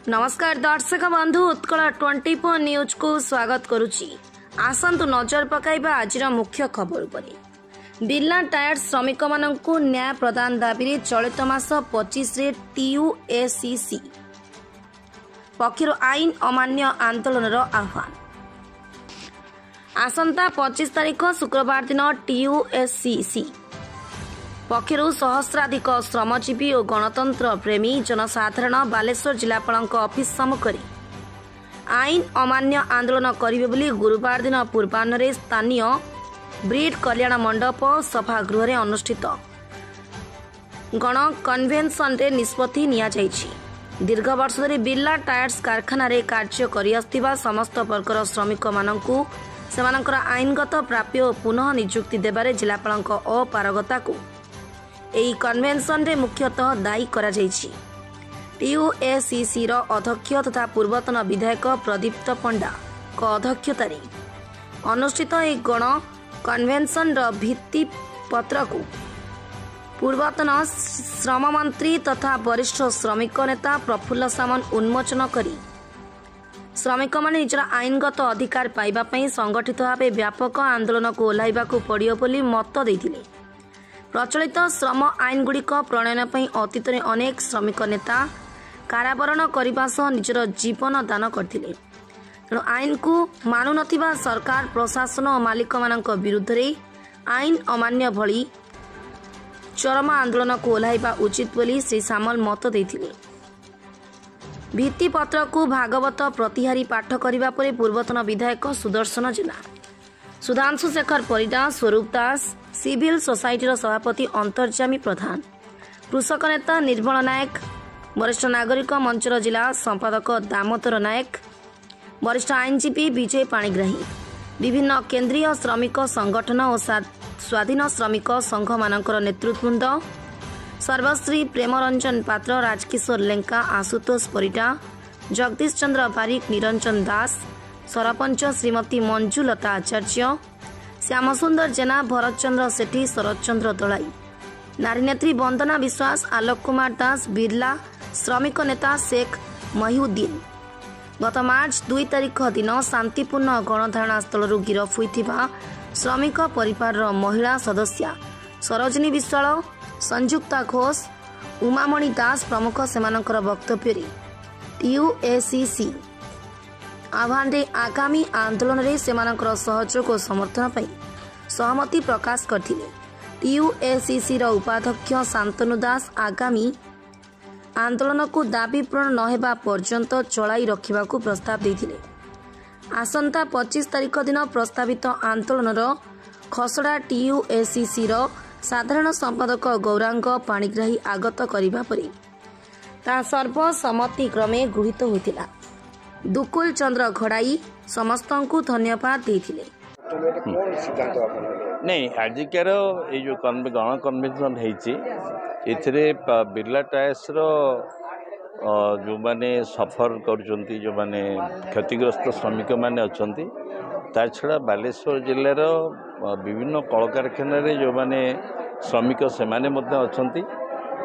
नमस्कार दर्शक बंधु उत्कल 24 न्यूज को स्वागत करुच्ची। आसंतु नजर पकाइबा आजिर मुख्य खबर उपरे। बिरला टायर श्रमिक माननकु न्याय प्रदान दाबी चलित मास 25 रे TUACC पक्षर आईन अमान्य आंदोलन आह्वान। आसंता 25 तारिख शुक्रवार दिन TUACC पक्षर सहस्राधिक श्रमजीवी और गणतंत्र प्रेमी जनसाधारण बालेश्वर जिलापाल ऑफिस सम्मुखें आईन अमान्य आंदोलन करेंगे बोली गुरुवार दिन पूर्वाह्न स्थानीय ब्रिड कल्याण मंडप सभागृह अनुष्ठित गण कन्वेन्शन रे निष्पत्ति निया जायछि। दीर्घ वर्ष धरी बिरला टायर्स कारखाना रे कार्य करिआस्थिबा समस्त वर्गर श्रमिक माननकु सेमानकर आईनगत प्राप्य और पुनः नियुक्ति देबारे जिलापाल अपारगता को एही कन्वेन्शन रे मुख्यतः दायी करा जायछि। TUACC रो अध्यक्ष तथा पूर्वतन विधायक प्रदीप्त पंडा को अध्यक्षतार अनुष्ठित एक गण कन्वेन्शन रो भित्ति पत्र को पूर्वतन श्रम मंत्री तथा वरिष्ठ श्रमिक नेता प्रफुल्ल सामंत उन्मोचन करी श्रमिक माने निजर आईनगत अधिकार पाइबा पई संगठित भाव व्यापक आंदोलन को ओह्लाइबा को पड़ियो बोली मत देथिले। प्रचलित श्रम आईन गुड़िक प्रणयन पर अतीत में अनेक श्रमिक नेता कारावरण करने सह निजर जीवन दान करते। तेणु आईन को मानु नथिबा सरकार प्रशासन और मालिक मानक विरुद्ध रे आईन अमान्य भली चरम आंदोलन को ओह्लाइबा उचित बोली श्री सामल मत देथिले। भित्ति पत्र को भागवत प्रतिहारी पाठ करने पर पूर्वतन विधायक सुदर्शन जेना, सुधांशु शेखर परिडा, स्वरूप दास, सिविल सोसाइटी सभापति अंतर्जामी प्रधान, कृषक नेता निर्मल नायक, वरिष्ठ नागरिक मंचर जिला संपादक दामोदर नायक, वरिष्ठ आईनजीवी विजय पाणिग्राही, विभिन्न केंद्रीय श्रमिक संगठन और स्वाधीन श्रमिक संघ मानकर नेतृत्ववृंद, सर्वश्री प्रेमरंजन पात्र, राजकिशोर लेंका, आशुतोष परिडा, जगदीश चंद्र बारिक, निरंजन दास, सरपंच श्रीमती मंजुलता आचार्य, श्यामसुंदर जेना, भरत चंद्र सेठी, शरद चंद्र दलाई, नारी नेत्री वंदना विश्वास, आलोक कुमार दास, बिरला श्रमिक नेता शेख महिउद्दीन गत मार्च 2 तारिख दिन शांतिपूर्ण गणधारणा स्थल गिरफ होइथिबा श्रमिक परिवार महिला सदस्या सरोजिनी विश्वाल, संयुक्ता घोष, उमामणि दास प्रमुख सेमानकर वक्तव्य TUACC आह्वान रे आगामी आंदोलन रे सेमानकर सहयोग और समर्थन पई सहमति प्रकाश करथिले। TUACC रो उपाध्यक्ष शांतनु दास आगामी आंदोलन को दाबी पूर्ण न हेबा पर्यंत चलाई रखिबा को प्रस्ताव देथिले। आसंता 25 तारिख दिन प्रस्तावित आंदोलन रो खसड़ा TUACC रो साधारण संपादक गौरांग पाणिग्राही आगत करिबा परे ता सर्वसम्मति क्रमे गृहीत होइतिला। दुकुल चंद्र घड़ाई समस्त को धन्यवाद देथिले। नहीं आजिकार ये जो गण कन्वेन्शन होती बिरला टायर्स जो माने सफर कर जो माने क्षतिग्रस्त श्रमिक माने अच्छी ता छड़ा बालेश्वर जिलार विभिन्न कलकारखाना जो माने श्रमिक से अच्छा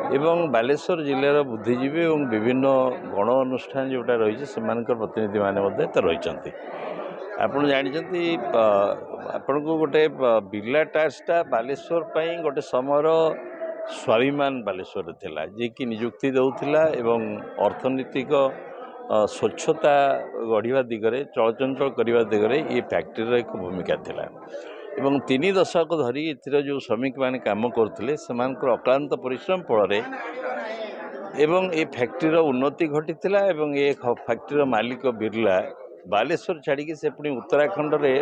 एवं बालेश्वर जिलार बुद्धिजीवी और विभिन्न गण अनुष्ठान जोटा रही से प्रतिनिधि माने रही। आपड़ जानते आपण को गोटे बिरला टायर्सटा बालेश्वर गोटे समयर स्वाभिमान बालेश्वर थिला जे कि नियुक्ति दौला एवं अर्थनैतिक स्वच्छता गढ़ा दिगरे चलचंचल करने दिगरे ये फैक्ट्री एक भूमिका थिला एवं 3 दशक धरी एथिर जो श्रमिक माने काम करथिले सेमानकर अक्लांत परिश्रम फल एवं ये फैक्ट्री उन्नति घटी एवं ये फैक्ट्री मालिक बिरला बालेश्वर छाड़ी से पुणी उत्तराखंड रे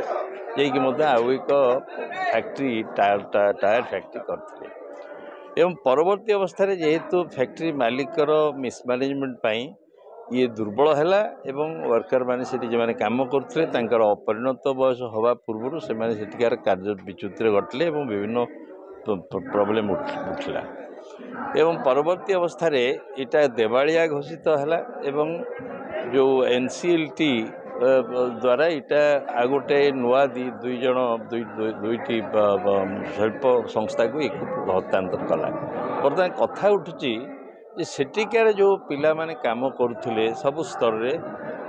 जाइए आउ एक फैक्ट्री टायर फैक्ट्री करते एवं परवर्ती अवस्था जेहेतु फैक्ट्री मालिकर मिसमैनेजमेंट ये दुर्बल है एवं वर्कर माने जो मैंने काम करते अपरिणत बयस हवा पूर्व से कार्य विच्युति घटले एवं विभिन्न प्रॉब्लम उठला एवं परवर्ती अवस्था यहाँ देवालिया घोषित है एवं जो NCLT द्वारा यहाँ आ गोटे नुआ दुईटी शिल्प संस्था को एक हस्तांतर कला बर्तमान कथा उठुची ଯେ ସେଠିକାର ଯେଉଁ ପିଲାମାନେ କାମ କରୁଥିଲେ ସବୁ ସ୍ତରରେ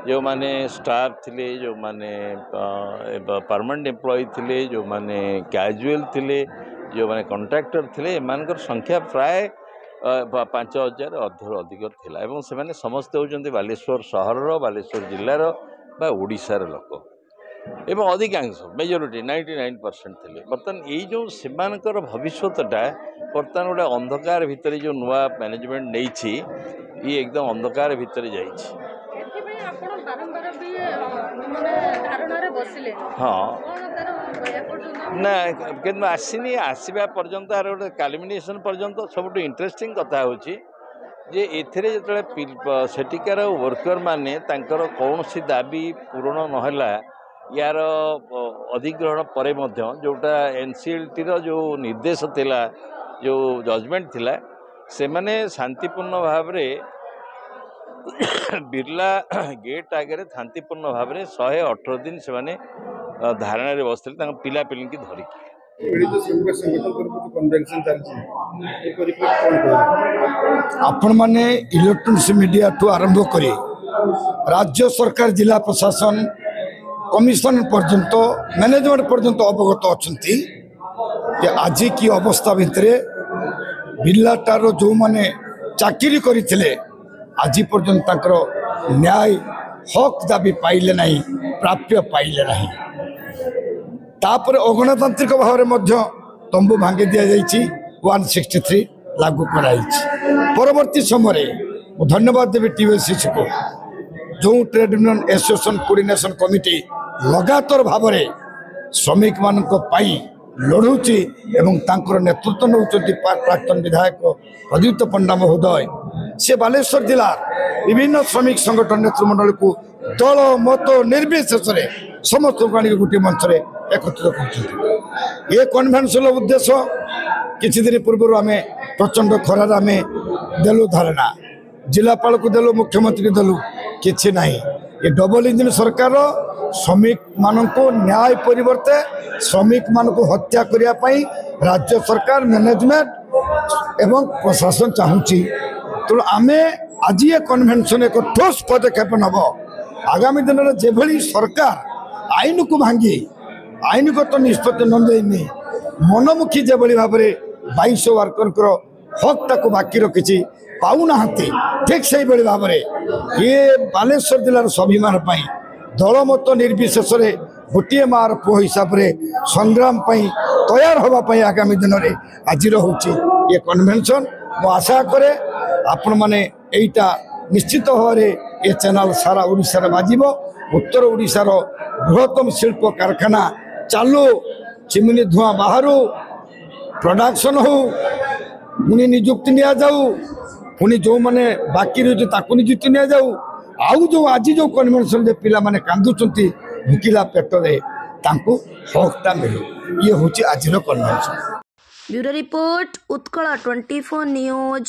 ଯେଉଁମାନେ ଷ୍ଟାଫ୍ ଥିଲେ ଯେଉଁମାନେ ପରମାନେଣ୍ଟ ଏମ୍ପ୍ଲୟି ଥିଲେ ଯେଉଁମାନେ କ୍ୟାଜୁଆଲ୍ ଥିଲେ ଯେଉଁମାନେ କଣ୍ଟ୍ରାକ୍ଟର ଥିଲେ ଏମାନଙ୍କର ସଂଖ୍ୟା ପ୍ରାୟ 5,000 ଅଧରୁ ଅଧିକ ଥିଲା ଏବଂ ସେମାନେ ସମସ୍ତେ ହେଉଛନ୍ତି ବାଲେଶ୍ୱର ସହରର ବାଲେଶ୍ୱର ଜିଲ୍ଲାର ବା ଓଡ଼ିଶାର ଲୋକ ଏବଂ ଅଧିକାଂଶ ମେଜରିଟି 99% ଥିଲେ। ବର୍ତ୍ତମାନ ଏଇ ଯେଉଁ ସେମାନଙ୍କର ଭବିଷ୍ୟତଟା ବର୍ତ୍ତମାନ ଗୋଟେ ଅନ୍ଧକାର ଭିତରେ ଯେଉଁ ନୂଆ ମ୍ୟାନେଜମେଣ୍ଟ ନେଇଛି ଇଏ ଏକଦମ ଅନ୍ଧକାର ଭିତରେ ଯାଇଛି। ହଁ ନା କିନ୍ତୁ ଆସିନି ଆସିବା ପର୍ଯ୍ୟନ୍ତ ଆର ଗୋଟେ କାଲିମିନେସନ୍ ପର୍ଯ୍ୟନ୍ତ ସବୁଠୁ ଇଣ୍ଟରେଷ୍ଟିଂ କଥା ହେଉଛି ଯେ ଏଥିରେ ଯେତେବେଳେ ସେଠିକାର ୱାର୍କର ମାନେ ତାଙ୍କର କୌଣସି ଦାବି ପୂରଣ ନହେଲା यार अधिग्रहण पर जोटा एनसीएलटी जो निर्देश थिला जो जजमेंट थिला से माने शांतिपूर्ण भाव बिरला गेट आगे शांतिपूर्ण भाव 118 दिन से माने धारणा रे बसते पिला पिली की धरिकी आपण माने इलेक्ट्रॉनिक्स मीडिया ठू आरंभ करी राज्य सरकार जिला प्रशासन कमिशन पर्यंत मैनेजमेंट पर्यंत अवगत अच्छा आज की अवस्था भितर बिर्लाटार जो मैंने चाकरी करते आज पर्यंत न्याय हक दाबी पाइले नहीं प्राप्य पाइले नहीं तापर अगणतांत्रिक भाव में तंबू भांगी दि जाइए 163 लागू कराई परवर्ती समय धन्यवाद देवी टीएससीसी को जो trade union association coordination committee लगातार भाव में श्रमिक मान लड़ुची एवं तांकर नेतृत्व नौ प्राक्तन विधायक प्रदीप्त पंडा महोदय से बालेश्वर जिला विभिन्न श्रमिक संगठन नेतृमंडल को दल मत निर्विशेष समस्त गोटे मंच एकत्रित कर कन्वेन्शन उद्देश्य किसी दिन पूर्व आम प्रचंड खरार आम देलु धारणा जिलापाल को देलु मुख्यमंत्री देलु किछि नहीं ये डबल इंजिन सरकार श्रमिक मान को न्याय परिवर्ते श्रमिक मान को हत्या करने राज्य सरकार मैनेजमेंट एवं प्रशासन चाहूँगी तेणु आम आज ये कन्वेन्शन एक ठोस पदक्षेप नब आगामी दिन में जेभली सरकार आईन को भांगी आईनगत निष्पत्ति नहीं मनमुखी जेभली भाव में 22 वर्कर हक ताको बाकी रखी पाऊना ठीक से भाव में ये बालेश्वर जिलार स्वाभिमान दलमत निर्विशेष गोटे मार पुओ हिसाब से संग्राम तैयार होगापी आगामी दिन में आज ये कन्वेन्शन मु आशा करे आपण मैंने यहीटा निश्चित भाव में ये चैनल सारा ओडिशार बाजिब उत्तर ओडिशार बृहत्तम शिल्प कारखाना चालू चिमनी धुआं बाहर प्रोडक्शन हो पुणी निजुक्ति नि जाऊ पुणी जो मैंने बाकी रही ताकू निजुक्ति नि जाऊ आउ जो आज जो कन्वेन्शन जे पिला माने कांदुचंती भुकिला पेटरे तांको हकटा मिलू ये होची आज convention. Bureau report Utkal 24 news.